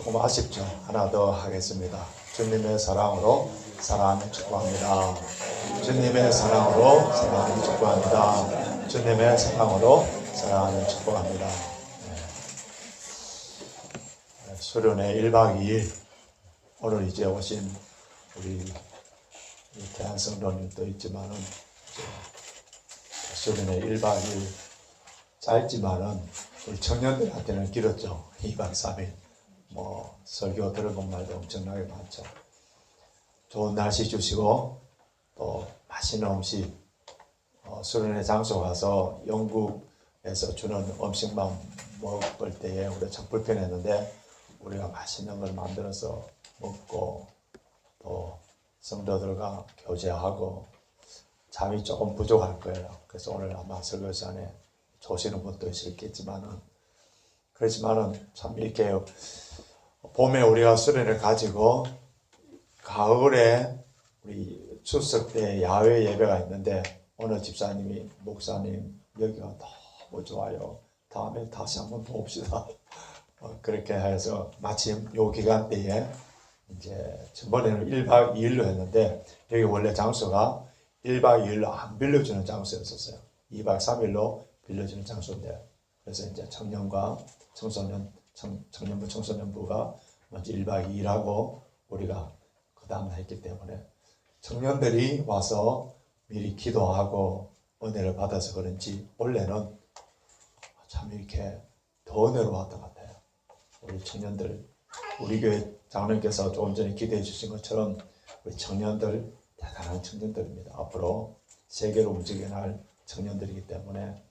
조금 아쉽죠. 하나 더 하겠습니다. 주님의 사랑으로 사랑하며 축복합니다. 주님의 사랑으로 사랑하며 축복합니다. 주님의 사랑으로 사랑하며 축복합니다. 수련회 1박 2일 오늘 이제 오신 우리 대한성도님도 있지만은 수련회 1박 2일 짧지만은 우리 청년들한테는 길었죠. 2박 3일 설교 들어본 말도 엄청나게 많죠. 좋은 날씨 주시고 또 맛있는 음식, 수련회 장소 가서 영국에서 주는 음식만 먹을 때에 우리가 참 불편했는데 우리가 맛있는 걸 만들어서 먹고 또 성도들과 교제하고 잠이 조금 부족할 거예요. 그래서 오늘 아마 설교 시간에 조시는 분도 있겠지만은 그렇지만은 참 이렇게 봄에 우리가 수련을 가지고 가을에 우리 추석 때 야외 예배가 있는데 오늘 집사님이 목사님 여기가 너무 좋아요. 다음에 다시 한번 봅시다. 그렇게 해서 마침 요 기간대에 이제 전번에는 1박 2일로 했는데 여기 원래 장소가 1박 2일로 안 빌려주는 장소였었어요. 2박 3일로 빌려주는 장소인데 그래서 이제 청년과 청년부 청소년부가 먼저 1박 2일 하고 우리가 그 다음에 했기 때문에 청년들이 와서 미리 기도하고 은혜를 받아서 그런지 원래는 참 이렇게 더 은혜로웠던 것 같아요. 우리 청년들, 우리 교회 장로님께서 조금 전에 기도해 주신 것처럼 우리 청년들 대단한 청년들입니다. 앞으로 세계로 움직여야 할 청년들이기 때문에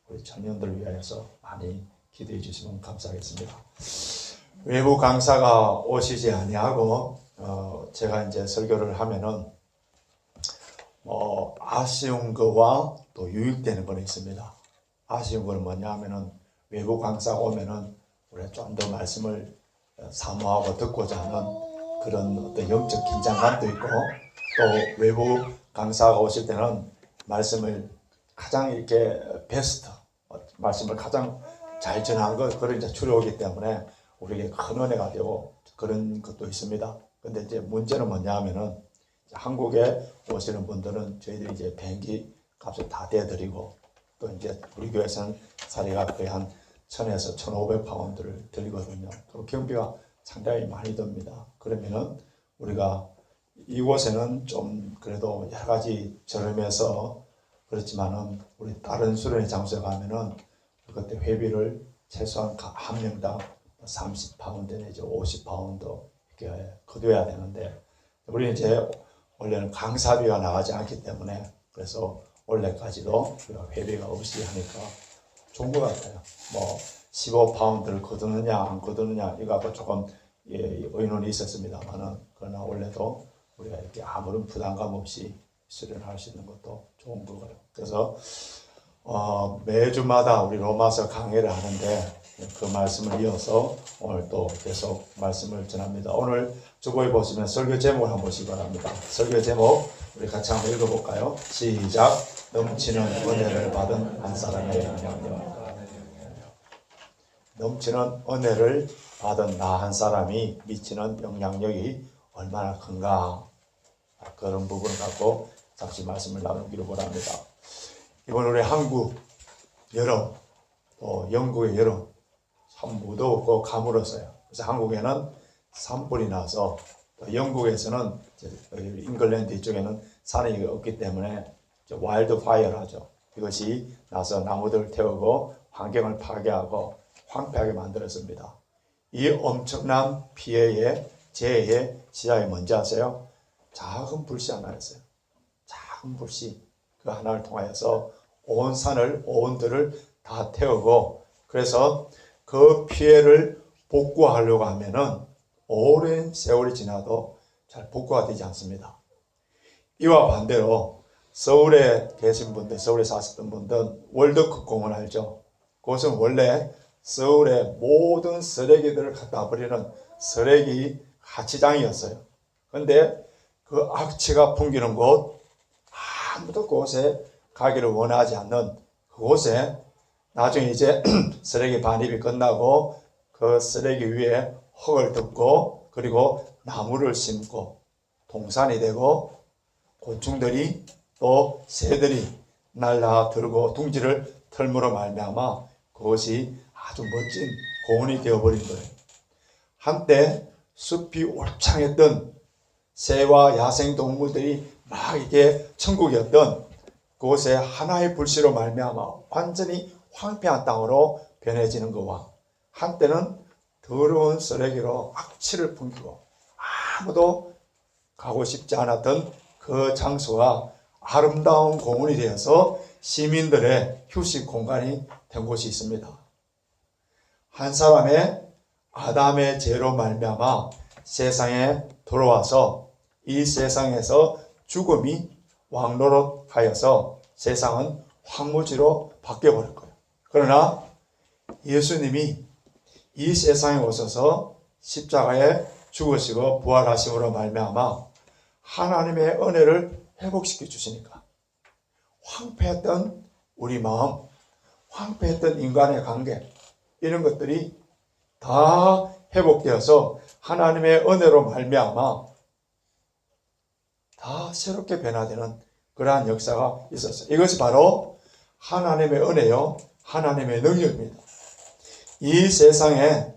우리 청년들을 위하여서 많이 기도해 주시면 감사하겠습니다. 외부 강사가 오시지 아니하고 제가 이제 설교를 하면은 아쉬운 거와 또 유익되는 거는 있습니다. 아쉬운 거는 뭐냐 하면은 외부 강사가 오면은 우리가 좀 더 말씀을 사모하고 듣고자 하는 그런 어떤 영적 긴장감도 있고 또 외부 강사가 오실 때는 말씀을 가장 이렇게 베스트 말씀을 가장 잘 전한 것 그런 이제 주려오기 때문에 우리에게 큰 은혜가 되고 그런 것도 있습니다. 근데 이제 문제는 뭐냐 하면은 한국에 오시는 분들은 저희들이 이제 비행기 값을 다 대드리고 또 이제 우리 교회에서는 사례가 거의 한 1000에서 1500파운드를 들거든요. 또 경비가 상당히 많이 듭니다. 그러면은 우리가 이곳에는 좀 그래도 여러 가지 저렴해서 그렇지만은 우리 다른 수련회 장소에 가면은 그때 회비를 최소한 한 명당 30파운드 내지 50파운드 이렇게 거둬야 되는데 우리는 이제 원래는 강사비가 나가지 않기 때문에 그래서 원래까지도 회비가 없이 하니까 좋은 것 같아요. 15파운드를 거두느냐 안 거두느냐 이거 갖고 조금 의논이 있었습니다만은 그러나 원래도 우리가 이렇게 아무런 부담감 없이 수련할 수 있는 것도 좋은 거고요. 그래서 매주마다 우리 로마서 강의를 하는데 그 말씀을 이어서 오늘 또 계속 말씀을 전합니다. 오늘 주보에 보시면 설교 제목을 한번 보시기 바랍니다. 설교 제목 우리 같이 한번 읽어볼까요? 시작. 넘치는 은혜를 받은 한 사람의 영향력. 넘치는 은혜를 받은 나 한 사람이 미치는 영향력이 얼마나 큰가 그런 부분을 갖고 잠시 말씀을 나누기로 원합니다. 이번 우리 한국 여름 또 영국의 여름 참 무덥고 가물었어요. 그래서 한국에는 산불이 나서 또 영국에서는 잉글랜드 이쪽에는 산이 없기 때문에 와일드 파이어를 하죠. 이것이 나서 나무들을 태우고 환경을 파괴하고 황폐하게 만들었습니다. 이 엄청난 피해의 재해의 시작이 뭔지 아세요? 작은 불씨 하나였어요. 작은 불씨 그 하나를 통하여서 온 산을 온 들을 다 태우고 그래서 그 피해를 복구하려고 하면은 오랜 세월이 지나도 잘 복구가 되지 않습니다. 이와 반대로 서울에 계신 분들, 서울에 사셨던 분들은 월드컵 공원 알죠? 그것은 원래 서울의 모든 쓰레기들을 갖다 버리는 쓰레기 하치장이었어요. 그런데 그 악취가 풍기는 곳, 아무도 그곳에 가기를 원하지 않는 그곳에 나중에 이제 쓰레기 반입이 끝나고 그 쓰레기 위에 흙을 덮고 그리고 나무를 심고 동산이 되고 곤충들이 또 새들이 날라들고 둥지를 털므로 말미암아 그것이 아주 멋진 고원이 되어버린 거예요. 한때 숲이 울창했던 새와 야생동물들이 막 이게 천국이었던 그곳에 하나의 불씨로 말미암아 완전히 황폐한 땅으로 변해지는 것과 한때는 더러운 쓰레기로 악취를 풍기고 아무도 가고 싶지 않았던 그 장소가 아름다운 공원이 되어서 시민들의 휴식 공간이 된 곳이 있습니다. 한 사람의 아담의 죄로 말미암아 세상에 돌아와서 이 세상에서 죽음이 왕노릇하여서 세상은 황무지로 바뀌어버릴 거예요. 그러나 예수님이 이 세상에 오셔서 십자가에 죽으시고 부활하심으로 말미암아 하나님의 은혜를 회복시켜 주시니까 황폐했던 우리 마음, 황폐했던 인간의 관계 이런 것들이 다 회복되어서 하나님의 은혜로 말미암아 다 새롭게 변화되는 그러한 역사가 있었어요. 이것이 바로 하나님의 은혜요, 하나님의 능력입니다. 이 세상에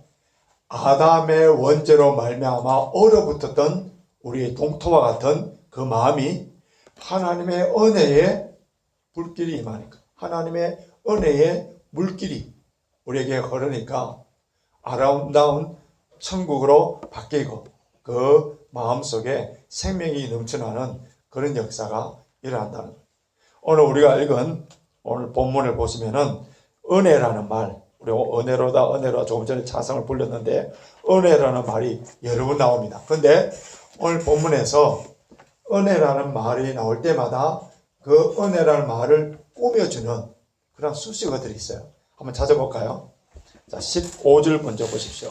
아담의 원죄로 말미암아 얼어붙었던 우리의 동토와 같은 그 마음이 하나님의 은혜의 불길이 임하니까, 하나님의 은혜의 물길이 우리에게 흐르니까 아름다운 천국으로 바뀌고 그 마음속에 생명이 넘쳐나는 그런 역사가 일어난다는 거예요. 오늘 우리가 읽은 오늘 본문을 보시면은 은혜라는 말, 우리 은혜로다 조금 전에 찬송을 불렀는데 은혜라는 말이 여러 번 나옵니다. 그런데 오늘 본문에서 은혜라는 말이 나올 때마다 그 은혜라는 말을 꾸며주는 그런 수식어들이 있어요. 한번 찾아볼까요? 자, 15절 먼저 보십시오.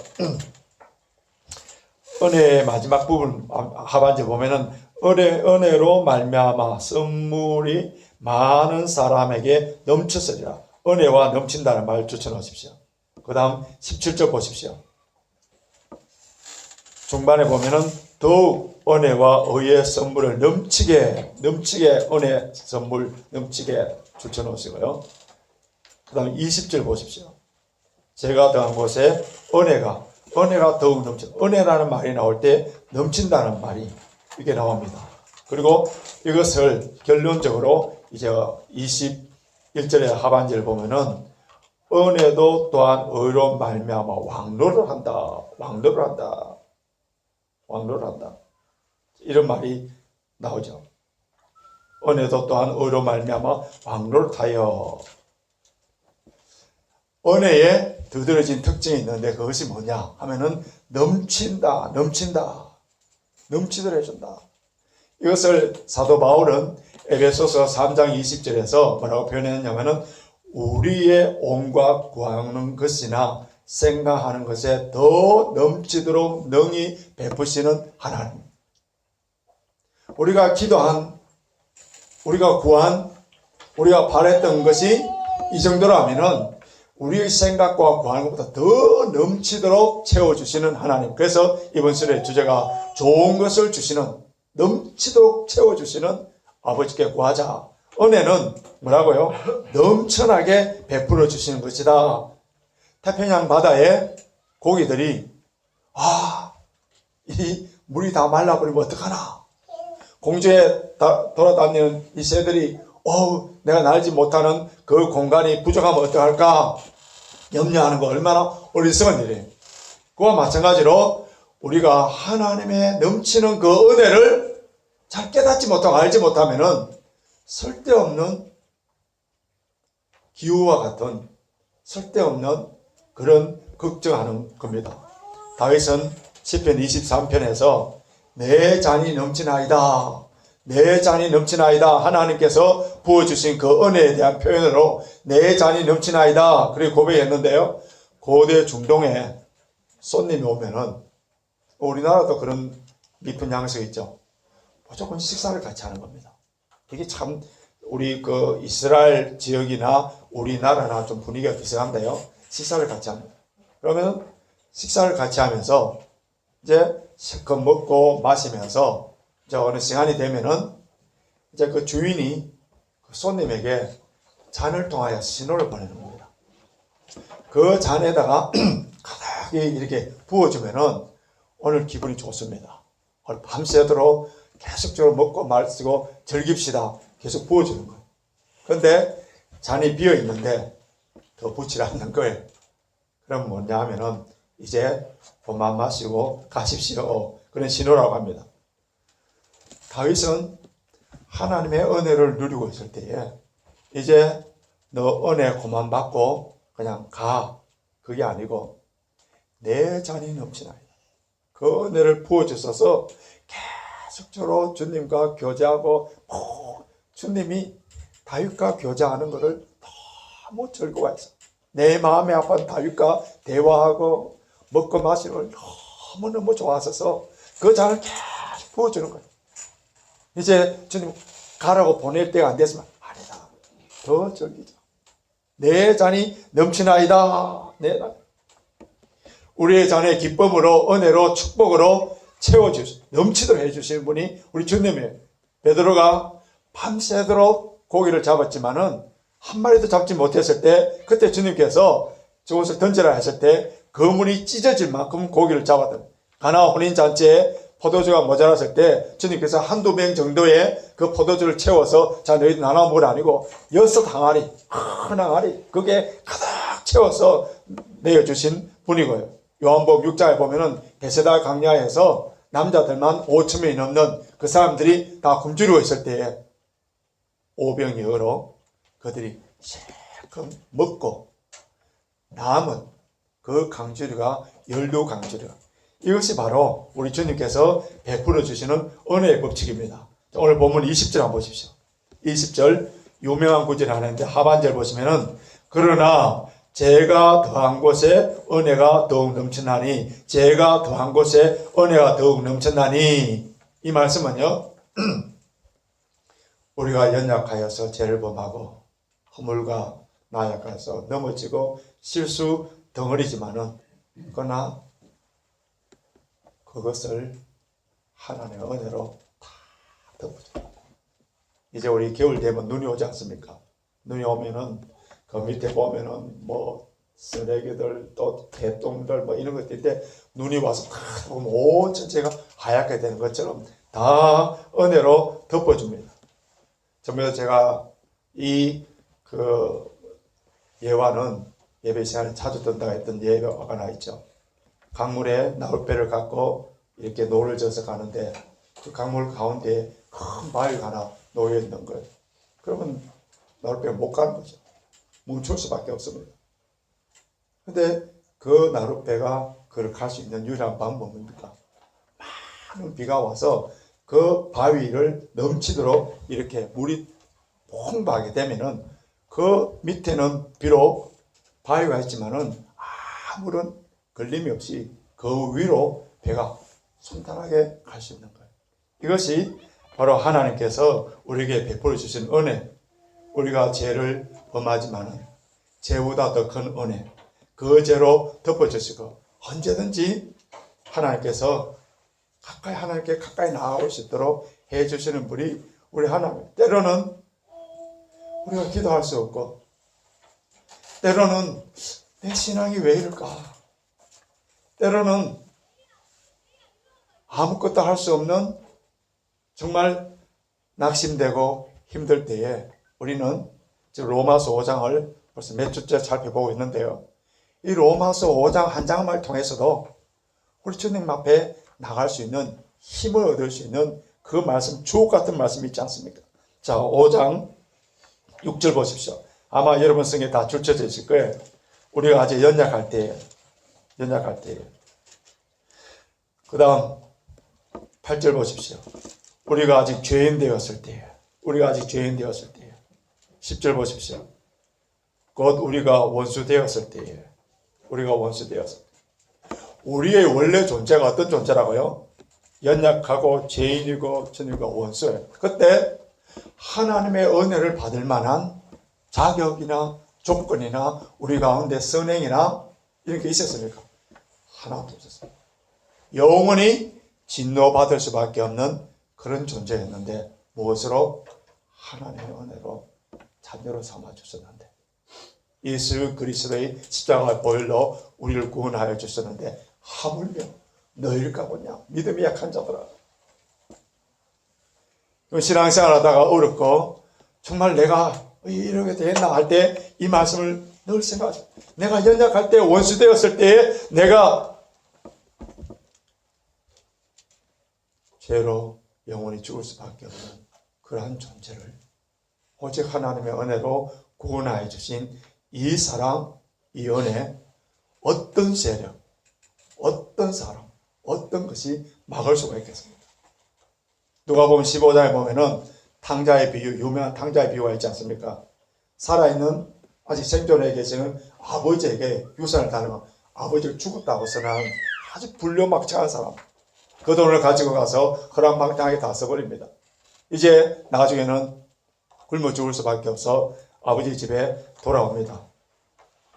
은혜의 마지막 부분 하반절 보면은 은혜로 말미암아 선물이 많은 사람에게 넘쳤으리라. 은혜와 넘친다는 말 붙여놓으십시오. 그 다음 17절 보십시오. 중반에 보면은 더욱 은혜와 의의 선물을 넘치게 은혜 선물 넘치게 붙여놓으시고요. 그 다음 20절 보십시오. 제가 더한 곳에 은혜가 더욱 넘쳐. 은혜라는 말이 나올 때 넘친다는 말이 이게 나옵니다. 그리고 이것을 결론적으로 이제 21절의 하반절 보면은 은혜도 또한 의로 말미암아 왕노를 한다. 이런 말이 나오죠. 은혜도 또한 의로 말미암아 왕노릇하여. 은혜에 두드러진 특징이 있는데 그것이 뭐냐 하면은 넘치도록 해준다. 이것을 사도 바울은 에베소서 3장 20절에서 뭐라고 표현했냐면은 우리의 온갖 구하는 것이나 생각하는 것에 더 넘치도록 능히 베푸시는 하나님. 우리가 기도한, 우리가 구한, 우리가 바랬던 것이 이 정도라면은 우리의 생각과 구하는 것보다 더 넘치도록 채워주시는 하나님. 그래서 이번 설의 주제가 좋은 것을 주시는, 넘치도록 채워주시는 아버지께 구하자. 은혜는 뭐라고요? 넘쳐나게 베풀어 주시는 것이다. 태평양 바다에 고기들이 이 물이 다 말라버리면 어떡하나. 공주에 돌아다니는 이 새들이 내가 날지 못하는 그 공간이 부족하면 어떡할까 염려하는 거 얼마나 어리석은 일이에요. 그와 마찬가지로 우리가 하나님의 넘치는 그 은혜를 잘 깨닫지 못하고 알지 못하면은 쓸데없는 기우와 같은 쓸데없는 그런 걱정하는 겁니다. 다윗은 시편 23편에서 내 잔이 넘치나이다. 내 잔이 넘치나이다. 하나님께서 부어주신 그 은혜에 대한 표현으로 내 잔이 넘치나이다. 그렇게 고백했는데요. 고대 중동에 손님이 오면은 우리나라도 그런 깊은 양식이 있죠. 무조건 식사를 같이 하는 겁니다. 이게 참 우리 그 이스라엘 지역이나 우리나라나 좀 분위기가 비슷한데요. 식사를 같이 합니다. 그러면 식사를 같이 하면서 이제 실컷 먹고 마시면서 이제 어느 시간이 되면은 이제 그 주인이 그 손님에게 잔을 통하여 신호를 보내는 겁니다. 그 잔에다가 가득히 이렇게 부어주면은 오늘 기분이 좋습니다. 오늘 밤새도록 계속적으로 먹고 마시고 즐깁시다. 계속 부어주는 거예요. 그런데 잔이 비어 있는데 더 부치지 않는 거예요. 그럼 뭐냐 하면은 이제 그만 마시고 가십시오. 그런 신호라고 합니다. 다윗은 하나님의 은혜를 누리고 있을 때에 이제 너 은혜 그만 받고 그냥 가. 그게 아니고 내 잔이 넘치나이다. 그 은혜를 부어주셔서 계속적으로 주님과 교제하고 주님이 다윗과 교제하는 것을 너무 즐거워해서 내 마음에 아픈 다윗과 대화하고 먹고 마시는 걸 너무너무 좋아하셔서 그 잔을 계속 부어주는 거예요. 이제 주님 가라고 보낼 때가 안 됐으면 아니다. 더 즐기자. 내 잔이 넘치나이다. 내 잔. 우리의 잔에 기쁨으로 은혜로 축복으로 채워주시 넘치도록 해주시는 분이 우리 주님이에요. 베드로가 밤새도록 고기를 잡았지만은 한 마리도 잡지 못했을 때 그때 주님께서 저것을 던지라 했을 때 그물이 찢어질 만큼 고기를 잡았던 가나 혼인잔치에 포도주가 모자랐을 때 주님께서 한두 명 정도의 그 포도주를 채워서 자 너희들 나눠 먹으라 아니고 6항아리 큰 항아리 그게 가득 채워서 내어주신 분이고요. 요한복음 6장에 보면은 베세다 강야에서 남자들만 5,000명이 넘는 그 사람들이 다 굶주리고 있을 때에 오병이어로 그들이 실컷 먹고 남은 그 강주리가 12강주리. 이것이 바로 우리 주님께서 베풀어 주시는 은혜의 법칙입니다. 오늘 본문 20절 한번 보십시오. 20절 유명한 구절이 하나 있는데 하반절 보시면은 그러나 제가 더한 곳에 은혜가 더욱 넘쳐나니 제가 더한 곳에 은혜가 더욱 넘쳐나니 이 말씀은요 우리가 연약하여서 죄를 범하고 허물과 나약해서 넘어지고 실수 덩어리지만은 그러나 그것을 하나님의 은혜로 다 덮어줘요. 이제 우리 겨울 되면 눈이 오지 않습니까? 눈이 오면은 그 밑에 보면은 뭐 쓰레기들 또 개똥들 뭐 이런 것들인데 눈이 와서 탁 보면 온 전체가 하얗게 되는 것처럼 다 은혜로 덮어줍니다. 전에 제가 이 그 예화는 예배 시간에 자주 든다고 했던 예화가 하나 있죠. 강물에 나룻배를 갖고 이렇게 노를 져서 가는데 그 강물 가운데 큰 바위가 하나 놓여 있는 거예요. 그러면 나룻배가 못 가는 거죠. 멈출 수밖에 없습니다. 근데 그 나룻배가 그걸 갈 수 있는 유일한 방법은 뭡니까? 많은 비가 와서 그 바위를 넘치도록 이렇게 물이 풍부하게 되면은 그 밑에는 비록 바위가 있지만은 아무런 걸림이 없이 그 위로 배가 순탄하게 갈 수 있는 거예요. 이것이 바로 하나님께서 우리에게 베풀어 주신 은혜. 우리가 죄를 범하지만은 죄보다 더 큰 은혜. 그 죄로 덮어주시고 언제든지 하나님께서 하나님께 가까이 나아올 수 있도록 해주시는 분이 우리 하나님. 때로는 우리가 기도할 수 없고 때로는 내 신앙이 왜 이럴까? 때로는 아무것도 할 수 없는 정말 낙심되고 힘들 때에 우리는 지금 로마서 5장을 벌써 몇 주째 살펴보고 있는데요. 이 로마서 5장 한 장을 통해서도 우리 주님 앞에 나갈 수 있는 힘을 얻을 수 있는 그 말씀, 주옥 같은 말씀이 있지 않습니까? 자, 5장 6절 보십시오. 아마 여러분 성에 다 줄쳐져 있을 거예요. 우리가 아직 연약할 때에. 그 다음 8절 보십시오. 우리가 아직 죄인 되었을 때에. 10절 보십시오. 곧 우리가 원수 되었을 때에. 우리의 원래 존재가 어떤 존재라고요? 연약하고 죄인이고 주님과 원수예요. 그때 하나님의 은혜를 받을 만한 자격이나 조건이나 우리 가운데 선행이나 이런 게 있었습니까? 하나도 없었습니다. 영원히 진노받을 수밖에 없는 그런 존재였는데 무엇으로? 하나님의 은혜로 자녀로 삼아주셨는데 예수 그리스도의 십자가 보혈로 우리를 구원하여 주셨는데 하물며 너희일까 보냐 믿음이 약한 자들아. 신앙생활 하다가 어렵고 정말 내가 이렇게 되겠나 할 때 이 말씀을 늘 생각하죠. 내가 연약할 때 원수 되었을 때 내가 죄로 영원히 죽을 수밖에 없는 그러한 존재를 오직 하나님의 은혜로 구원하여 주신 이 사랑, 이 은혜, 어떤 세력, 어떤 사람, 어떤 것이 막을 수가 있겠습니까? 누가복음 15장에 보면은 탕자의 비유, 유명한 탕자의 비유가 있지 않습니까? 살아있는 아직 생존해 계시는 아버지에게 유산을 달라면 아버지를 죽었다고 선언한 아주 불륜막창한 사람, 그 돈을 가지고 가서 허랑방탕하게 다 써버립니다. 이제 나중에는 굶어 죽을 수밖에 없어 아버지 집에 돌아옵니다.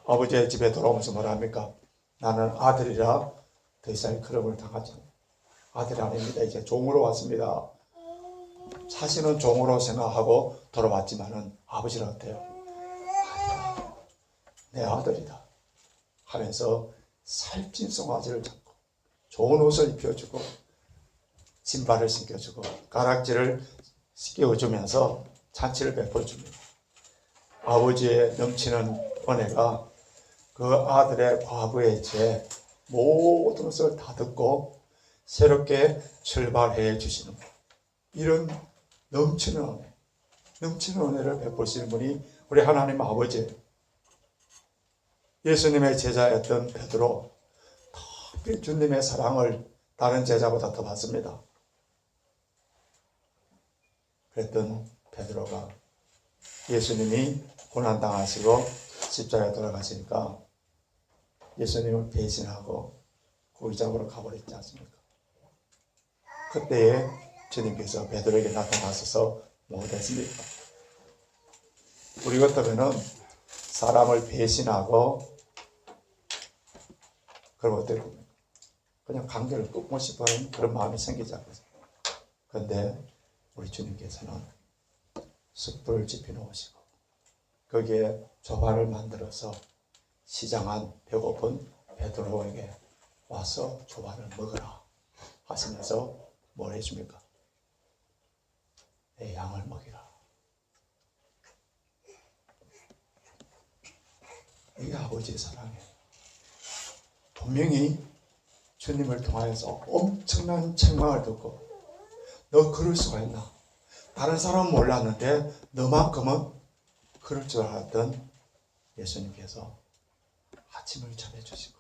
아버지의 집에 돌아오면서 뭐라 합니까? 나는 아들이라 더 이상 그럼을 당하지 않아요. 아들이 아닙니다. 이제 종으로 왔습니다. 사실은 종으로 생각하고 돌아왔지만은 아버지는 어때요? 내 아들이다 하면서 살찐 송아지를 잡고 좋은 옷을 입혀주고 신발을 신겨주고 가락지를 씻겨주면서 잔치를 베풀어줍니다. 아버지의 넘치는 은혜가 그 아들의 과거의 죄 모든 것을 다 듣고 새롭게 출발해 주시는 것. 이런 넘치는 은혜, 넘치는 은혜를 베푸시는 분이 우리 하나님 아버지예요. 예수님의 제자였던 베드로, 특히 주님의 사랑을 다른 제자보다 더 받습니다. 그랬던 베드로가 예수님이 고난당하시고 십자가에 돌아가시니까 예수님을 배신하고 고기잡으러 가버렸지 않습니까? 그때에 주님께서 베드로에게 나타나셔서 뭐랬습니까? 우리 같으면은 사람을 배신하고 그럼 어떻게 됩니까? 그냥 관계를 끊고 싶어하는 그런 마음이 생기지 않겠어요? 그런데 우리 주님께서는 숯불을 지펴 놓으시고 거기에 조반을 만들어서 시장한 배고픈 베드로에게 와서 조반을 먹으라 하시면서 뭘 해줍니까? 내 양을 먹이라. 이게 아버지의 사랑이에요. 분명히 주님을 통하여서 엄청난 책망을 듣고 너 그럴 수가 있나? 다른 사람은 몰랐는데 너만큼은 그럴 줄 알았던 예수님께서 아침을 전해주시고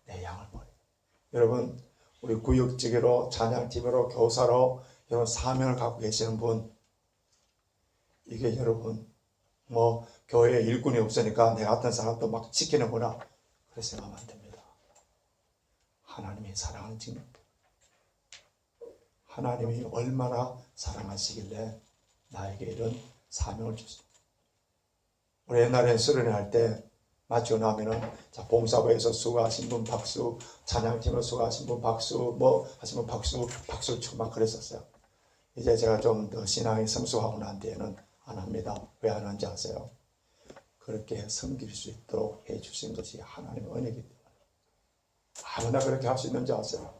내 양을 먹이라. 여러분 우리 구역지기로 찬양팀으로 교사로 여러분 사명을 갖고 계시는 분, 이게 여러분 뭐 교회에 일꾼이 없으니까 내 같은 사람도 막 지키는구나 그렇게 생각하면 안 됩니다. 하나님이 사랑하는 증거, 하나님이 얼마나 사랑하시길래 나에게 이런 사명을 주십니다. 우리 옛날에 수련회 할 때 마치고 나면은 자 봉사부에서 수고하신 분 박수, 찬양팀에서 수고하신 분 박수, 뭐 하신 분 박수, 박수를 치고 막 그랬었어요. 이제 제가 좀 더 신앙이 성숙하고 난 뒤에는 안 합니다. 왜 안 하는지 아세요? 그렇게 섬길 수 있도록 해 주신 것이 하나님의 은혜이기 때문에. 아무나 그렇게 할 수 있는지 아세요?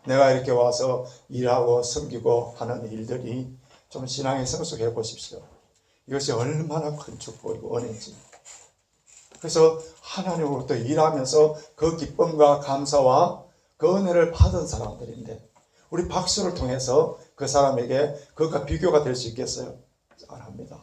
내가 이렇게 와서 일하고 섬기고 하는 일들이 좀 신앙이 성숙해 보십시오. 이것이 얼마나 큰 축복이고 은혜인지. 그래서 하나님으로부터 일하면서 그 기쁨과 감사와 그 은혜를 받은 사람들인데 우리 박수를 통해서 그 사람에게 그것과 비교가 될 수 있겠어요? 안 합니다.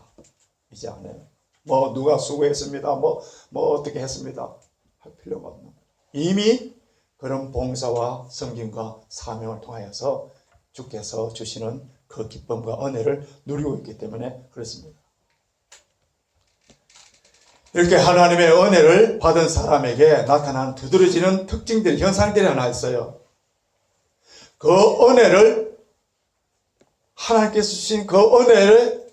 이제 안 해요. 뭐 누가 수고했습니다. 뭐 어떻게 했습니다. 할 필요가 없는 거예요. 이미 그런 봉사와 섬김과 사명을 통하여서 주께서 주시는 그 기쁨과 은혜를 누리고 있기 때문에 그렇습니다. 이렇게 하나님의 은혜를 받은 사람에게 나타난 두드러지는 특징들, 현상들이 하나 있어요. 그 은혜를 하나님께서 주신 그 은혜를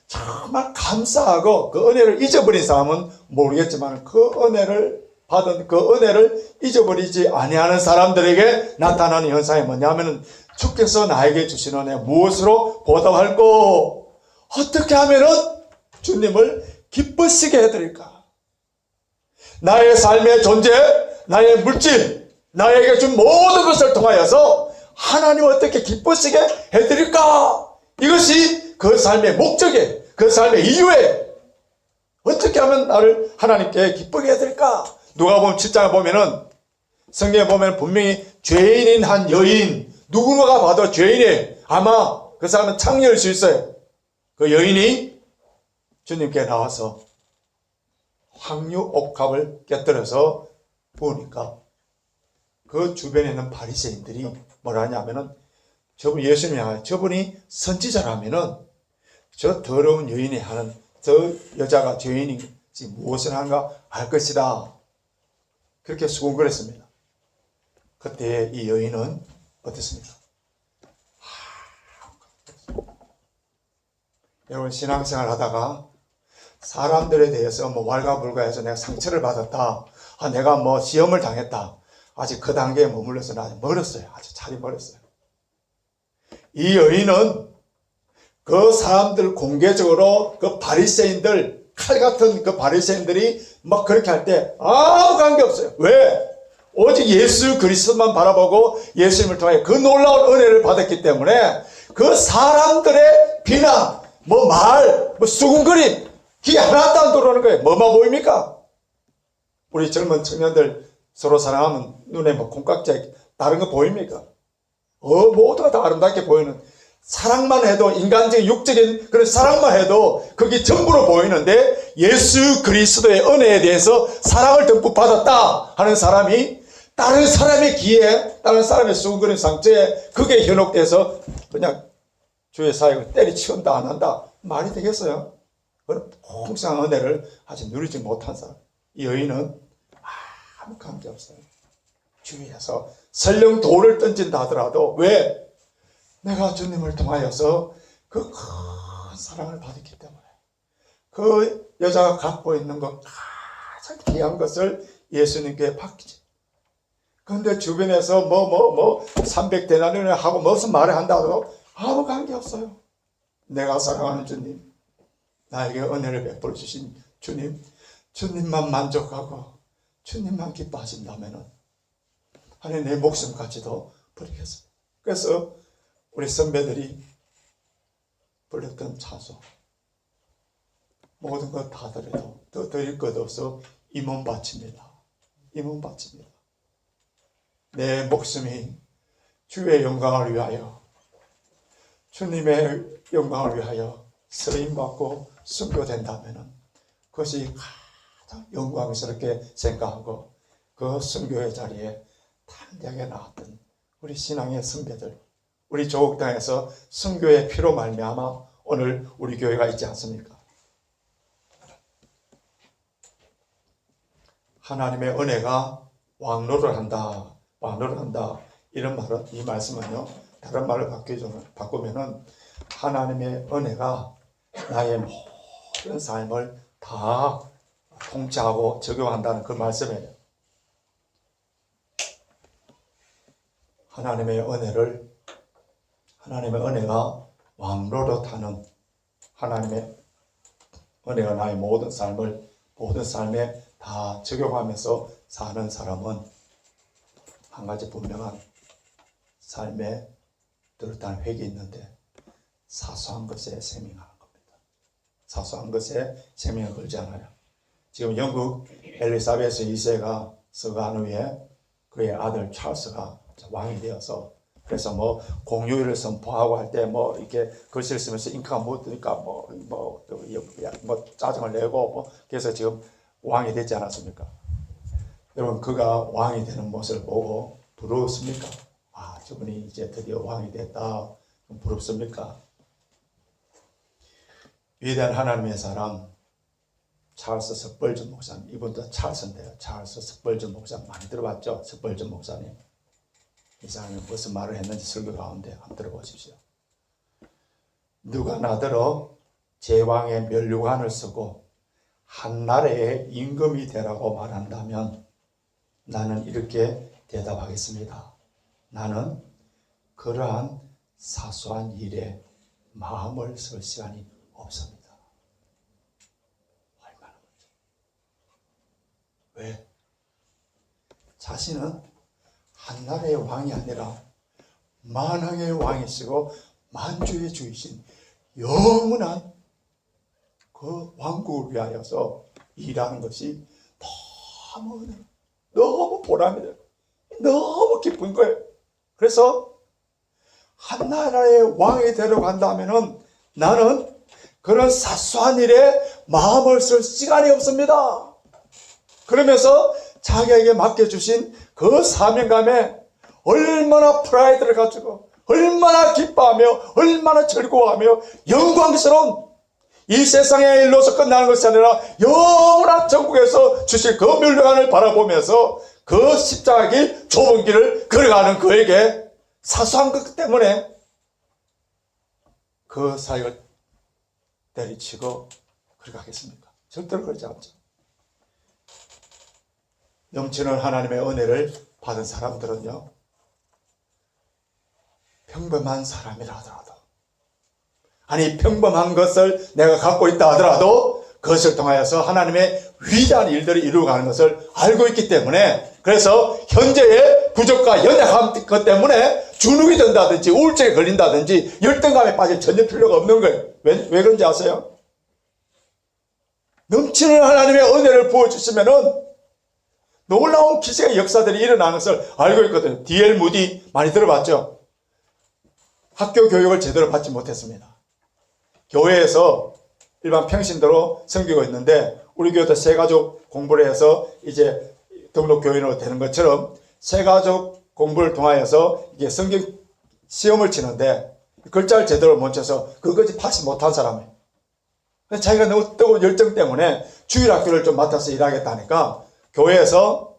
정말 감사하고 그 은혜를 잊어버린 사람은 모르겠지만 그 은혜를 받은 그 은혜를 잊어버리지 아니하는 사람들에게 나타나는 현상이 뭐냐면은 주께서 나에게 주신 은혜 무엇으로 보답할꼬? 어떻게 하면은 주님을 기쁘시게 해드릴까? 나의 삶의 존재, 나의 물질, 나에게 준 모든 것을 통하여서 하나님을 어떻게 기쁘시게 해드릴까? 이것이 그 삶의 목적에, 그 삶의 이유에 어떻게 하면 나를 하나님께 기쁘게 해드릴까? 누가복음 7장에 보면은 성경에 보면 분명히 죄인인 한 여인, 누구가 봐도 죄인이에요. 아마 그 사람은 창녀일 수 있어요. 그 여인이 주님께 나와서 황유 옥합을 깨뜨려서 부으니까 그 주변에 있는 바리새인들이 뭐라 하냐면은 저분 예수님이 하요 저분이 선지자라면은 저 더러운 여인이 하는 저 여자가 죄인이 지금 무엇을 하는가 알 것이다. 그렇게 수군거렸습니다. 그때 이 여인은 어땠습니까? 여러분 신앙생활 하다가 사람들에 대해서 뭐 왈가불가해서 내가 상처를 받았다. 내가 뭐 시험을 당했다. 아직 그 단계에 머물러서는 아직 멀었어요. 아직 차리 멀었어요. 이 여인은 그 사람들 공개적으로 그 바리새인들 칼 같은 그 바리새인들이 막 그렇게 할 때 아무 관계없어요. 왜? 오직 예수 그리스도만 바라보고 예수님을 통해 그 놀라운 은혜를 받았기 때문에 그 사람들의 비난, 수군거림 귀에 하나도 안 들어오는 거예요. 뭐만 보입니까? 우리 젊은 청년들 서로 사랑하면 눈에 콩깍지 다른 거 보입니까? 모두가 다 아름답게 보이는 사랑만 해도 인간적인 육적인 그런 사랑만 해도 그게 전부로 보이는데 예수 그리스도의 은혜에 대해서 사랑을 듬뿍 받았다 하는 사람이 다른 사람의 귀에 다른 사람의 수군거림 상처에 그게 현혹돼서 그냥 주의 사역을 때리치운다 안 한다 말이 되겠어요? 그런 풍성한 은혜를 아직 누리지 못한 사람. 이 여인은 아무 관계없어요. 주위에서 설령 돌을 던진다 하더라도 왜? 내가 주님을 통하여서 그 큰 사랑을 받았기 때문에 그 여자가 갖고 있는 것 가장 귀한 것을 예수님께 받기지. 그런데 주변에서 300데나리온을 하고 무슨 말을 한다 하더라도 아무 관계없어요. 내가 사랑하는 주님, 나에게 은혜를 베풀어 주신 주님, 주님만 만족하고 주님만 기뻐하신다면은 아니 내 목숨까지도 버리겠습니다. 그래서 우리 선배들이 불렀던 찬송 모든 것 다 드려도 더 드릴 것 없어 이 몸 바칩니다. 이 몸 바칩니다. 내 목숨이 주의 영광을 위하여 주님의 영광을 위하여 쓰임받고 순교된다면 그것이 가장 영광스럽게 생각하고 그 순교의 자리에 단장에 나왔던 우리 신앙의 선배들 우리 조국당에서 순교의 피로 말미암아 오늘 우리 교회가 있지 않습니까? 하나님의 은혜가 왕노를 한다. 왕노를 한다. 이런 말은 이 말씀은요. 다른 말을 바꾸면은 하나님의 은혜가 나의 모든 삶을 다 통치하고 적용한다는 그 말씀이에요. 하나님의 은혜가 왕노릇하는 하나님의 은혜가 나의 모든 삶에 다 적용하면서 사는 사람은 한 가지 분명한 삶에 뚜렷한 획이 있는데 사소한 것에 세밍하는 겁니다. 사소한 것에 세밍을 걸지 않아요. 지금 영국 엘리사베스 2세가 서간 후에 그의 아들 찰스가 왕이 되어서 그래서 공휴일을 선포하고 할 때 이렇게 글씨를 쓰면서 잉크가 묻으니까 짜증을 내고 그래서 지금 왕이 되지 않았습니까? 여러분 그가 왕이 되는 모습을 보고 부러웠습니까? 저분이 이제 드디어 왕이 됐다. 부럽습니까? 위대한 하나님의 사람 찰스 스펄전 목사님, 이분도 찰스인데요. 찰스 스펄전 목사님 많이 들어봤죠? 스펄전 목사님. 이 사람이 무슨 말을 했는지 설교 가운데 한번 들어보십시오. 누가 나더러 제왕의 면류관을 쓰고 한 나라의 임금이 되라고 말한다면 나는 이렇게 대답하겠습니다. 나는 그러한 사소한 일에 마음을 쓸 시간이 없습니다. 얼마나 먼저. 왜? 자신은 한 나라의 왕이 아니라 만왕의 왕이시고 만주의 주이신 영원한 그 왕국을 위하여서 일하는 것이 너무 보람이 돼요. 너무 기쁜 거예요. 그래서 한 나라의 왕이 되려간다면은 나는 그런 사소한 일에 마음을 쓸 시간이 없습니다. 그러면서 자기에게 맡겨주신 그 사명감에 얼마나 프라이드를 가지고 얼마나 기뻐하며 얼마나 즐거워하며 영광스러운 이 세상의 일로서 끝나는 것이 아니라 영원한 천국에서 주실 그 멸류관을 바라보면서 그 십자가 길 좁은 길을 걸어가는 그에게 사소한 것 때문에 그 사역을 내리치고 걸어가겠습니까? 절대로 그러지 않죠. 넘치는 하나님의 은혜를 받은 사람들은요, 평범한 사람이라 하더라도, 아니 평범한 것을 내가 갖고 있다 하더라도 그것을 통하여서 하나님의 위대한 일들을 이루어가는 것을 알고 있기 때문에, 그래서 현재의 부족과 연약함 것 때문에 주눅이 든다든지 우울증에 걸린다든지 열등감에 빠질 전혀 필요가 없는 거예요. 왜 그런지 아세요? 넘치는 하나님의 은혜를 부어주시면은 놀라운 기적의 역사들이 일어나는 것을 알고 있거든요. D.L. 무디 많이 들어봤죠? 학교 교육을 제대로 받지 못했습니다. 교회에서 일반 평신도로 섬기고 있는데, 우리 교회도 새가족 공부를 해서 이제 등록 교인으로 되는 것처럼 새가족 공부를 통하여서 이게 성경 시험을 치는데 글자를 제대로 못 쳐서 그것이 파스 못한 사람이에요. 자기가 너무 뜨거운 열정 때문에 주일학교를 좀 맡아서 일하겠다니까 교회에서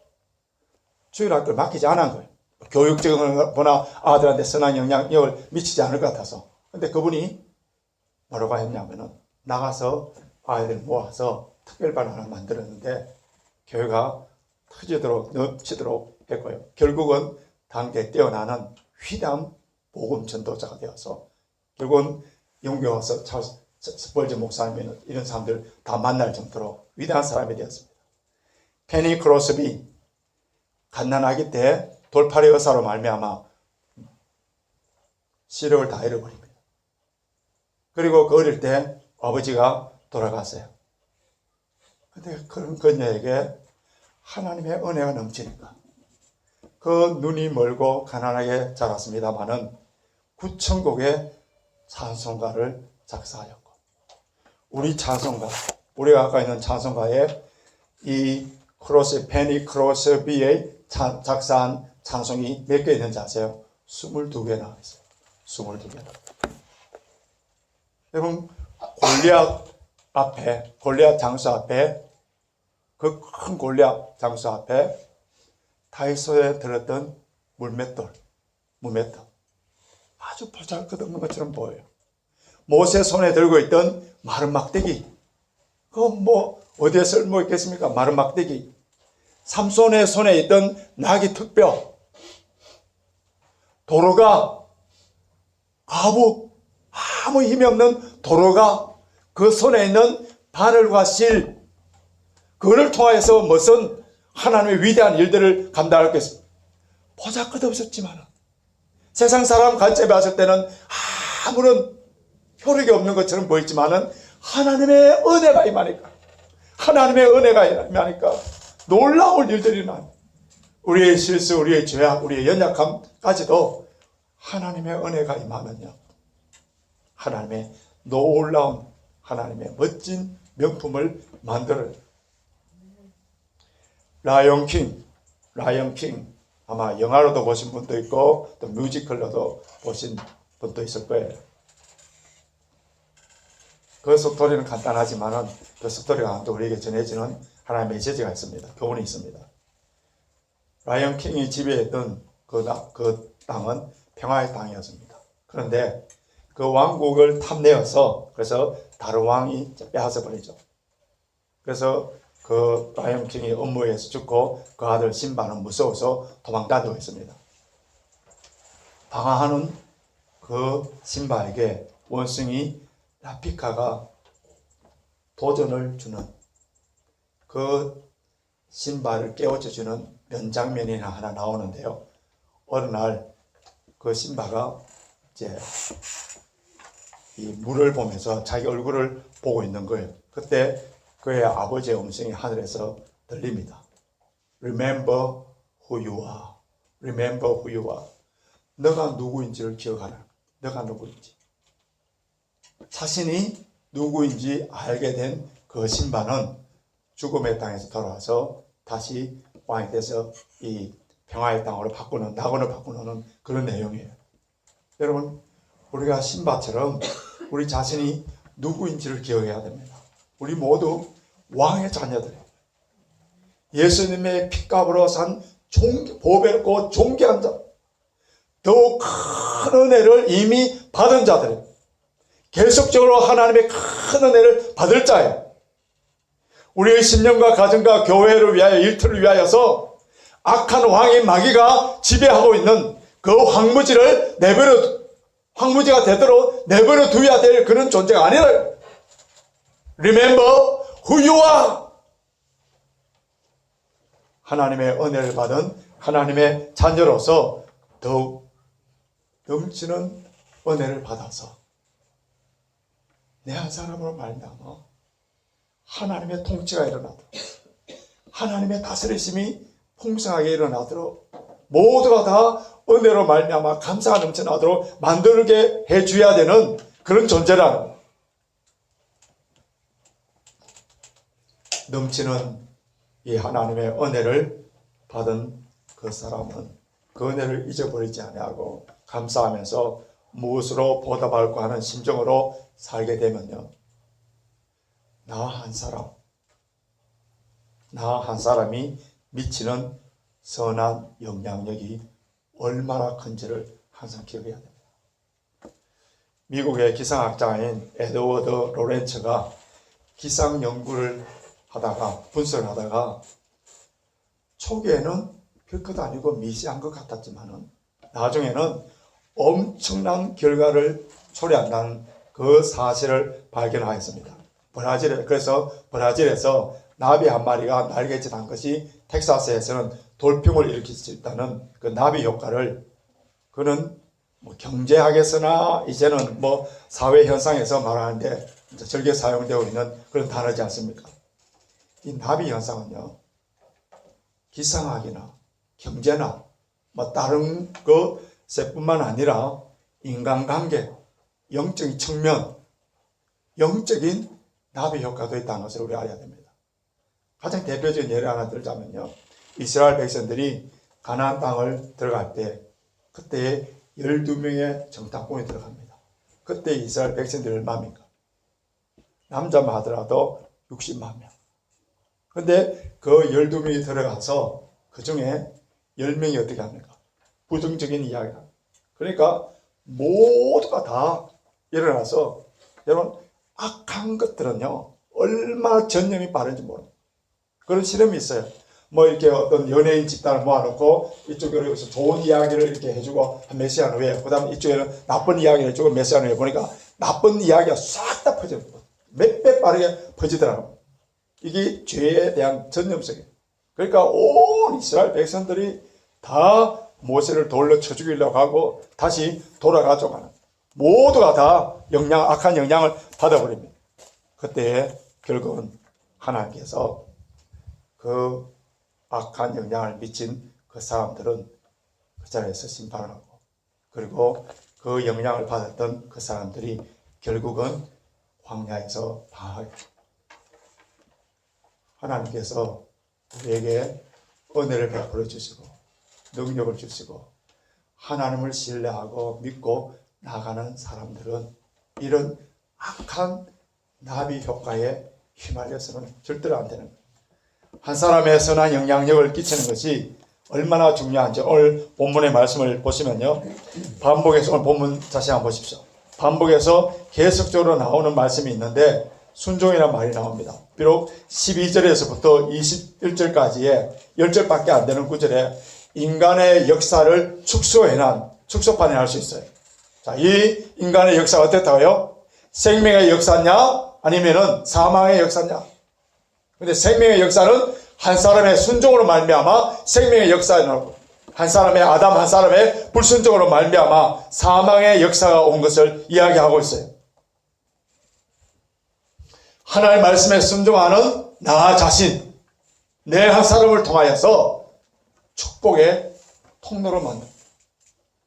주일학교를 맡기지 않은 거예요. 교육적인 거나 아들한테 선한 영향력을 미치지 않을 것 같아서. 근데 그분이 뭐라고 했냐면은 나가서 아이들 모아서 특별반 하나 만들었는데 교회가 터지도록 넘치도록 했고요. 결국은 단계 뛰어나는 위대한 복음 전도자가 되어서 결국은 영국에 와서 스펄저 목사님이나 이런 사람들 다 만날 정도로 위대한 사람이 되었습니다. 페니 크로스비 갓난아기 때 돌팔이 의사로 말미암아 시력을 다 잃어버립니다. 그리고 그 어릴 때 아버지가 돌아갔어요. 근데 그런 그녀에게 하나님의 은혜가 넘치니까 그 눈이 멀고 가난하게 자랐습니다마는 9,000곡의 찬송가를 작사하였고, 우리 찬송가, 우리가 아까 있는 찬송가에 이 페니 크로스비의 작사한 찬송이 몇 개 있는지 아세요? 22개나 있어요. 22개나. 여러분, 골리앗 장수 앞에, 그 큰 골리앗 장수 앞에 다윗소에 들었던 무맷돌 아주 보잘것없는 것처럼 보여요. 모세 손에 들고 있던 마른 막대기, 그거 뭐 어디에 쓸모 있겠습니까? 마른 막대기. 삼손의 손에 있던 나귀 턱뼈, 도로가, 아무 힘이 없는 도로가 그 손에 있는 바늘과 실, 그거를 통하여서 무슨 하나님의 위대한 일들을 감당하겠습니까? 보잘것없었지만 세상 사람 관점에 봤을 때는 아무런 효력이 없는 것처럼 보이지만 하나님의 은혜가 임하니까, 하나님의 은혜가 임하니까 놀라운 일들이 난, 우리의 실수, 우리의 죄악, 우리의 연약함까지도 하나님의 은혜가 임하면요, 하나님의 놀라운, 하나님의 멋진 명품을 만들어요. 라이언킹 아마 영화로도 보신 분도 있고 또 뮤지컬로도 보신 분도 있을 거예요. 그 스토리는 간단하지만은 그 스토리가 또 우리에게 전해지는 하나님의 메시지가 있습니다. 교훈이 있습니다. 라이언킹이 지배했던 그 땅은 평화의 땅이었습니다. 그런데 그 왕국을 탐내어서, 그래서 다른 왕이 빼앗아 버리죠. 그래서 그 라이온킹이 음모에서 죽고 그 아들 심바는 무서워서 도망다니고 있습니다. 방황하는 그 심바에게 원숭이 라피카가 도전을 주는, 그 심바를 깨워주는 명장면이 하나 나오는데요. 어느 날 그 심바가 이제 이 물을 보면서 자기 얼굴을 보고 있는 거예요. 그때 그의 아버지의 음성이 하늘에서 들립니다. Remember who you are. Remember who you are. 너가 누구인지를 기억하라. 너가 누구인지. 자신이 누구인지 알게 된 그 심바는 죽음의 땅에서 돌아와서 다시 왕이 돼서 이 평화의 땅으로 바꾸는, 낙원을 바꾸는 그런 내용이에요. 여러분, 우리가 심바처럼 우리 자신이 누구인지를 기억해야 됩니다. 우리 모두 왕의 자녀들이에요. 예수님의 핏값으로 산 보배롭고 존귀한 자, 더욱 큰 은혜를 이미 받은 자들이에요. 계속적으로 하나님의 큰 은혜를 받을 자예요. 우리의 신령과 가정과 교회를 위하여, 일터를 위하여서 악한 왕의 마귀가 지배하고 있는 그 황무지를 황무지가 되도록 내버려 두어야 될 그런 존재가 아니라, Remember who you are. 하나님의 은혜를 받은 하나님의 자녀로서 더욱 넘치는 은혜를 받아서 내 한 사람으로 말미암아 하나님의 통치가 일어나도록, 하나님의 다스리심이 풍성하게 일어나도록, 모두가 다 은혜로 말미암아 감사가 넘쳐나도록 만들게 해줘야 되는 그런 존재라는 거예요. 넘치는 이 하나님의 은혜를 받은 그 사람은 그 은혜를 잊어버리지 아니하고 감사하면서 무엇으로 보답할까 하는 심정으로 살게 되면요, 나 한 사람이 미치는 선한 영향력이 얼마나 큰지를 항상 기억해야 됩니다. 미국의 기상학자인 에드워드 로렌츠가 기상 연구를 하다가, 분석을 하다가 초기에는 별것 아니고 미시한 것 같았지만은 나중에는 엄청난 결과를 초래한다는 그 사실을 발견하였습니다. 그래서 브라질에서 나비 한 마리가 날개짓한 것이 텍사스에서는 돌풍을 일으킬 수 있다는 그 나비 효과를, 그는 뭐 경제학에서나 이제는 뭐 사회 현상에서 말하는데 즐겨 사용되고 있는 그런 단어지 않습니까? 이 나비 현상은요, 기상학이나 경제나 뭐 다른 것뿐만 아니라 인간관계, 영적인 측면, 영적인 나비 효과도 있다는 것을 우리 알아야 됩니다. 가장 대표적인 예를 하나 들자면요, 이스라엘 백성들이 가나안 땅을 들어갈 때 그때 12명의 정탐꾼이 들어갑니다. 그때 이스라엘 백성들이 얼마입니까? 남자만 하더라도 60만 명. 그런데 그 12명이 들어가서 그 중에 10명이 어떻게 합니까? 부정적인 이야기를 합니다. 그러니까 모두가 다 일어나서, 여러분, 악한 것들은요, 얼마나 전염이 빠른지 모릅니다. 그런 실험이 있어요. 뭐 이렇게 어떤 연예인 집단을 모아놓고 이쪽으로 여기서 좋은 이야기를 이렇게 해주고 한 몇 시간 후에, 그 다음에 이쪽에는 나쁜 이야기를 해주고 몇 시간 후에 보니까 나쁜 이야기가 싹 다 퍼져요. 몇 배 빠르게 퍼지더라고요. 이게 죄에 대한 전염성이에요. 그러니까 온 이스라엘 백성들이 다 모세를 돌로 쳐 죽이려고 하고 다시 돌아가자고 하는, 모두가 다 악한 영향을 받아버립니다. 그때 결국은 하나님께서 그 악한 영향을 미친 그 사람들은 그 자리에서 심판을 하고, 그리고 그 영향을 받았던 그 사람들이 결국은 광야에서 방황하게 됩니다. 하나님께서 우리에게 은혜를 베풀어 주시고 능력을 주시고 하나님을 신뢰하고 믿고 나가는 사람들은 이런 악한 나비 효과에 휘말려서는 절대로 안 되는 거예요. 한 사람의 선한 영향력을 끼치는 것이 얼마나 중요한지 오늘 본문의 말씀을 보시면요, 반복해서 오늘 본문 다시 한번 보십시오. 반복해서 계속적으로 나오는 말씀이 있는데 순종이라는 말이 나옵니다. 비록 12절에서부터 21절까지의 10절밖에 안 되는 구절에 인간의 역사를 축소판에 할 수 있어요. 자, 이 인간의 역사가 어땠다고요? 생명의 역사냐? 아니면은 사망의 역사냐? 근데 생명의 역사는 한 사람의 순종으로 말미암아 생명의 역사는 한 사람의 아담 한 사람의 불순종으로 말미암아 사망의 역사가 온 것을 이야기하고 있어요. 하나님의 말씀에 순종하는 나 자신, 내 한 사람을 통하여서 축복의 통로로 만든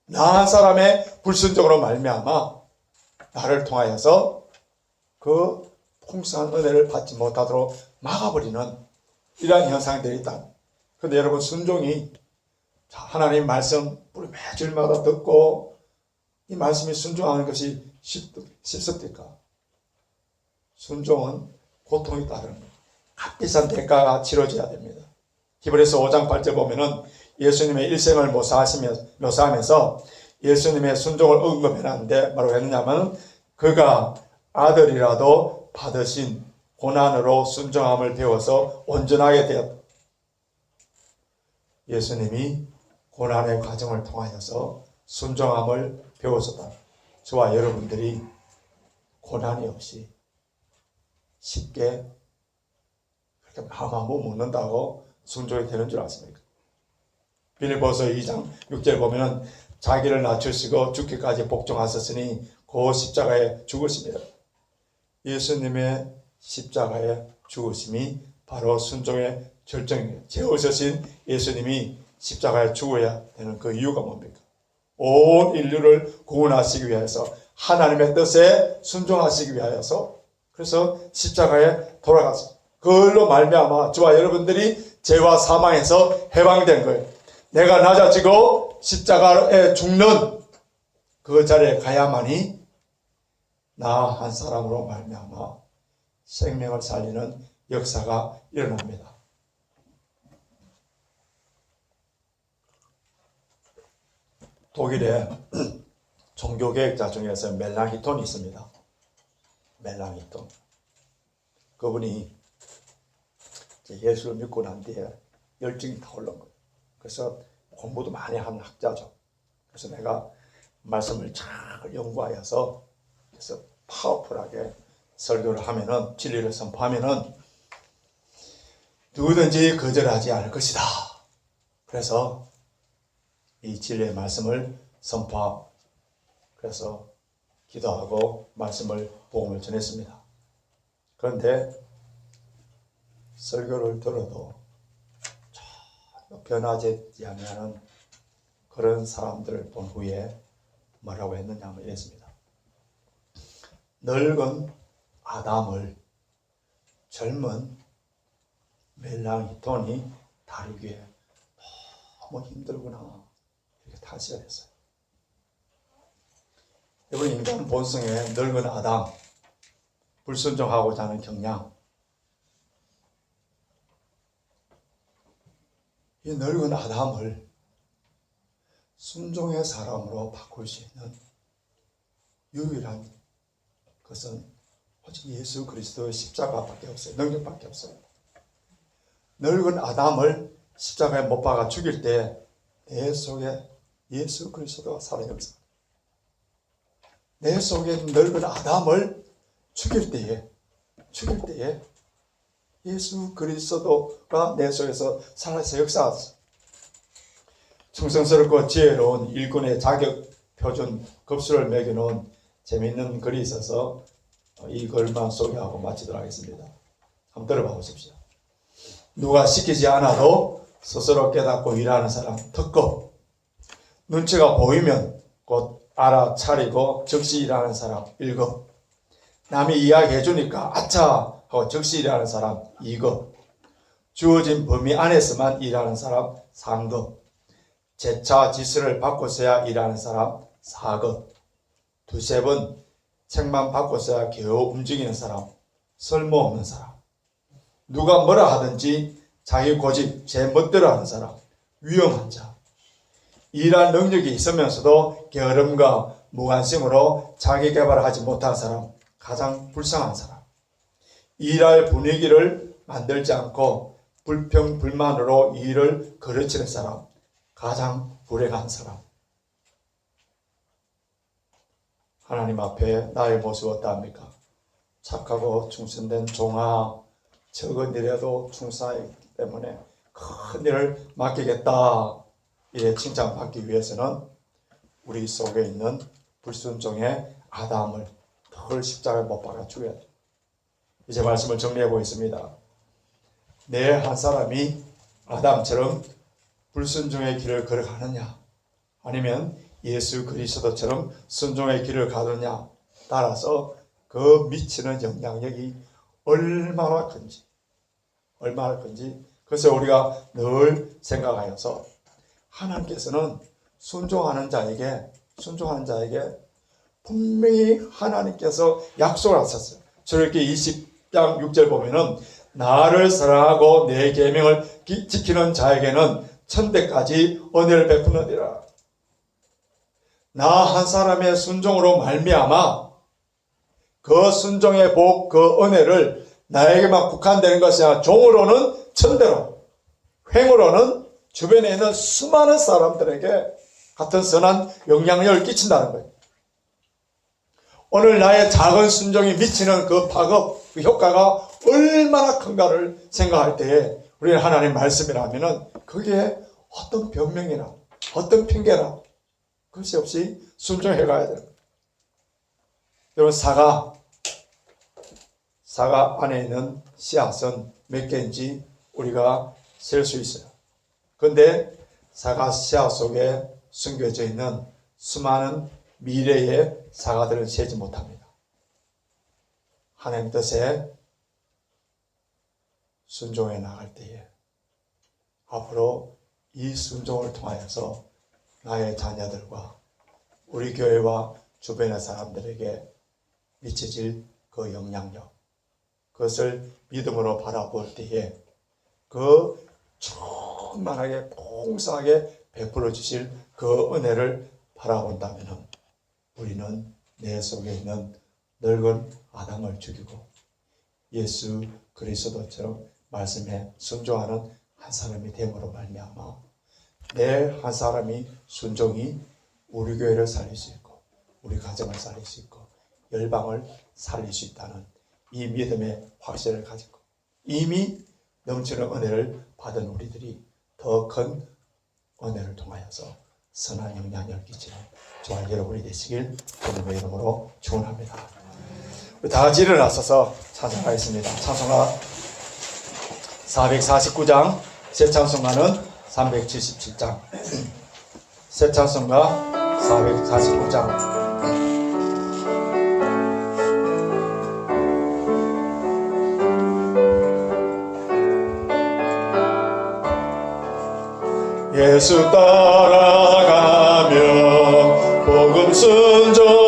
나 한 사람의 불순종으로 말미암아 나를 통하여서 그 풍성한 은혜를 받지 못하도록 막아버리는 이러한 현상들이 있다. 그런데 여러분, 순종이 하나님 말씀 우리 매주일마다 듣고 이 말씀에 순종하는 것이 쉽습니까? 순종은 고통이 따르는 값비싼 대가가 치러져야 됩니다. 히브리서 5장 8절 보면은 예수님의 일생을 묘사하면서 예수님의 순종을 언급해놨는데 뭐라고 했느냐면 그가 아들이라도 받으신 고난으로 순종함을 배워서 온전하게 되었다. 예수님이 고난의 과정을 통하여서 순종함을 배웠었다. 저와 여러분들이 고난이 없이 쉽게 그렇게 마음하고 묻는다고 순종이 되는 줄 아십니까? 빌립보서 2장 6절 보면 자기를 낮추시고 죽기까지 복종하셨으니 그 십자가에 죽으십니다. 예수님의 십자가에 죽으심이 바로 순종의 결정이에요. 죄 없으신 예수님이 십자가에 죽어야 되는 그 이유가 뭡니까? 온 인류를 구원하시기 위해서 하나님의 뜻에 순종하시기 위하여서 그래서 십자가에 돌아가서 그걸로 말미암아 저와 여러분들이 죄와 사망에서 해방된 거예요. 내가 낮아지고 십자가에 죽는 그 자리에 가야만이 나 한 사람으로 말미암아 생명을 살리는 역사가 일어납니다. 독일의 종교개혁자 중에서 멜랑히톤이 있습니다. 멜랑히톤. 그분이 예수를 믿고 난 뒤에 열정이 타오른 거예요. 그래서 공부도 많이 하는 학자죠. 그래서 내가 말씀을 잘 연구하여서 그래서 파워풀하게 설교를 하면은 진리를 선포하면은 누구든지 거절하지 않을 것이다. 그래서 이 진리의 말씀을 선포하고 그래서 기도하고 말씀을 복음을 전했습니다. 그런데 설교를 들어도 전혀 변하지 않는 그런 사람들을 본 후에 뭐라고 했느냐면 이랬습니다. 늙은 아담을 젊은 멜랑히톤이 다루기에 너무 힘들구나 이렇게 탄식을 했어요. 여러분, 인간 본성의 늙은 아담, 불순종하고자 하는 경향, 이 늙은 아담을 순종의 사람으로 바꿀 수 있는 유일한 것은 오직 예수 그리스도의 십자가밖에 없어요. 능력밖에 없어요. 늙은 아담을 십자가에 못 박아 죽일 때 내 속에 예수 그리스도가 살아있습니다. 내 속에 늙은 아담을 죽일 때에 예수 그리스도가 내 속에서 살아서 역사하셨어요. 충성스럽고 지혜로운 일꾼의 자격 표준 급수를 매겨놓은 재미있는 글이 있어서 이 글만 소개하고 마치도록 하겠습니다. 한번 들어봐 보십시오. 누가 시키지 않아도 스스로 깨닫고 일하는 사람 특급, 눈치가 보이면 곧 알아차리고 즉시 일하는 사람 1급, 남이 이야기해 주니까 아차 하고 즉시 일하는 사람 2급, 주어진 범위 안에서만 일하는 사람 3급, 재차 지시를 받고서야 일하는 사람 4급, 두세 번 책만 받고서야 겨우 움직이는 사람, 쓸모없는 사람, 누가 뭐라 하든지 자기 고집, 제 멋대로 하는 사람, 위험한 자, 일할 능력이 있으면서도 게으름과 무관심으로 자기 개발을 하지 못한 사람, 가장 불쌍한 사람, 일할 분위기를 만들지 않고 불평 불만으로 일을 거르치는 사람, 가장 불행한 사람. 하나님 앞에 나의 모습 어떠합니까? 착하고 충성된 종아, 적은 일에도 충성하기 때문에 큰 일을 맡기겠다. 이래 칭찬받기 위해서는 우리 속에 있는 불순종의 아담을 덜 십자가에 못 박아 죽여야 돼. 이제 말씀을 정리해 보겠습니다. 내 한 사람이 아담처럼 불순종의 길을 걸어가느냐, 아니면 예수 그리스도처럼 순종의 길을 가느냐 따라서 그 미치는 영향력이 얼마나 큰지 그래서 우리가 늘 생각하여서 하나님께서는 순종하는 자에게 분명히 하나님께서 약속을 하셨어요. 출애굽기 20장 6절 보면은 나를 사랑하고 내 계명을 지키는 자에게는 천대까지 은혜를 베푸느니라. 나 한 사람의 순종으로 말미암아 그 순종의 복, 그 은혜를 나에게만 국한되는 것이 아니라 종으로는 천대로, 횡으로는 주변에 있는 수많은 사람들에게 같은 선한 영향력을 끼친다는 거예요. 오늘 나의 작은 순종이 미치는 그 파급, 그 효과가 얼마나 큰가를 생각할 때에 우리는 하나님 말씀이라면은 거기에 어떤 변명이나 어떤 핑계나 그것이 없이 순종해 가야 돼요. 여러분, 사과 안에 있는 씨앗은 몇 개인지 우리가 셀 수 있어요. 그런데 사과 씨앗 속에 숨겨져 있는 수많은 미래의 사과들을 세지 못합니다. 하나님 뜻에 순종해 나갈 때에 앞으로 이 순종을 통하여서 나의 자녀들과 우리 교회와 주변의 사람들에게 미쳐질 그 영향력, 그것을 믿음으로 바라볼 때에 그 충만하게 풍성하게 베풀어 주실 그 은혜를 바라본다면 우리는 내 속에 있는 늙은 아담을 죽이고 예수 그리스도처럼 말씀에 순종하는 한 사람이 됨으로 말미암아 내 한 사람이 순종이 우리 교회를 살릴 수 있고 우리 가정을 살릴 수 있고 열방을 살릴 수 있다는 이 믿음의 확신을 가지고 이미 넘치는 은혜를 받은 우리들이 더 큰 은혜를 통하여서 선한 영향력을 끼치는 저와 여러분이 되시길 주님의 이름으로 축원합니다. 우리 다 같이 일어나서서 찬송하겠습니다. 찬송가 449장, 새 찬송가는 377장, 새 찬송가 449장. 예수 따라가며 복음 순종